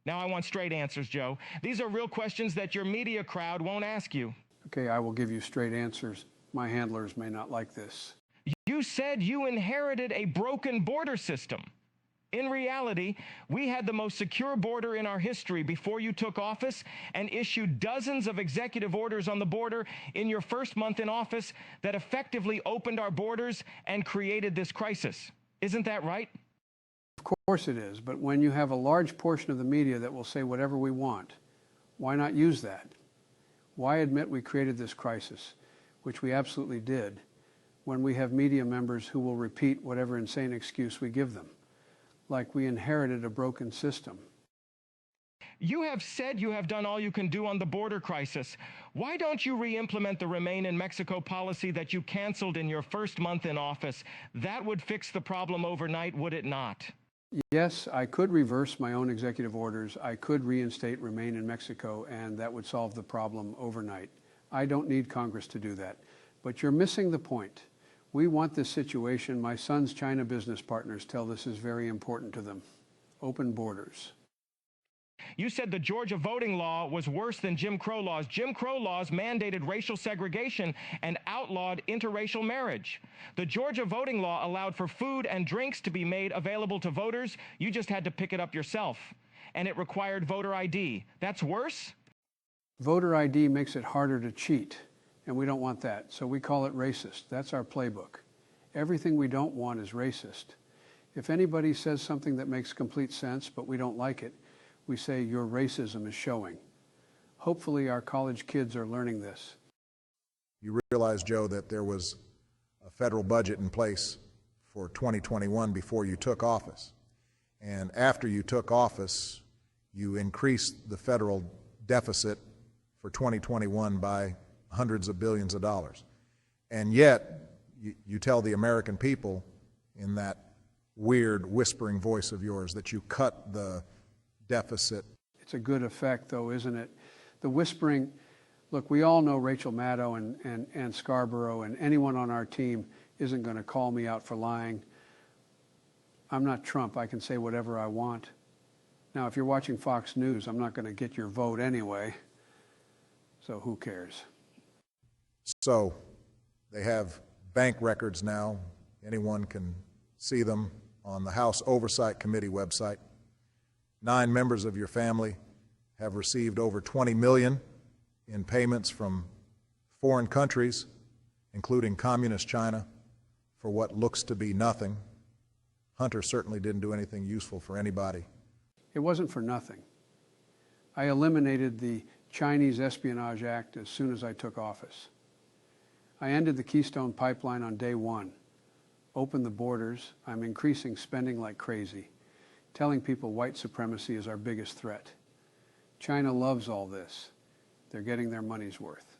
Now I want straight answers, Joe. These are real questions that your media crowd won't ask you. Okay, I will give you straight answers. My handlers may not like this. You said you inherited a broken border system. In reality, we had the most secure border in our history before you took office and issued dozens of executive orders on the border in your first month in office that effectively opened our borders and created this crisis. Isn't that right? Of course it is, but when you have a large portion of the media that will say whatever we want, why not use that? Why admit we created this crisis, which we absolutely did, when we have media members who will repeat whatever insane excuse we give them, like we inherited a broken system? You have said you have done all you can do on the border crisis. Why don't you re-implement the Remain in Mexico policy that you canceled in your first month in office? That would fix the problem overnight, would it not? Yes, I could reverse my own executive orders. I could reinstate Remain in Mexico, and that would solve the problem overnight. I don't need Congress to do that. But you're missing the point. We want this situation. My son's China business partners tell this is very important to them. Open borders. You said the Georgia voting law was worse than Jim Crow laws. Jim Crow laws mandated racial segregation and outlawed interracial marriage. The Georgia voting law allowed for food and drinks to be made available to voters. You just had to pick it up yourself. And it required voter ID. That's worse? Voter ID makes it harder to cheat, and we don't want that. So we call it racist. That's our playbook. Everything we don't want is racist. If anybody says something that makes complete sense, but we don't like it, we say your racism is showing. Hopefully our college kids are learning this. You realize, Joe, that there was a federal budget in place for 2021 before you took office. And after you took office, you increased the federal deficit for 2021 by hundreds of billions of dollars. And yet, you tell the American people in that weird whispering voice of yours that you cut the deficit. It's a good effect, though, isn't it? The whispering, look, we all know Rachel Maddow and Scarborough, and anyone on our team isn't going to call me out for lying. I'm not Trump. I can say whatever I want. Now, if you're watching Fox News, I'm not going to get your vote anyway, so who cares? So they have bank records now. Anyone can see them on the House Oversight Committee website. 9 members of your family have received over $20 million in payments from foreign countries, including communist China, for what looks to be nothing. Hunter certainly didn't do anything useful for anybody. It wasn't for nothing. I eliminated the Chinese Espionage Act as soon as I took office. I ended the Keystone Pipeline on day one, opened the borders. I'm increasing spending like crazy, telling people white supremacy is our biggest threat. China loves all this. They're getting their money's worth.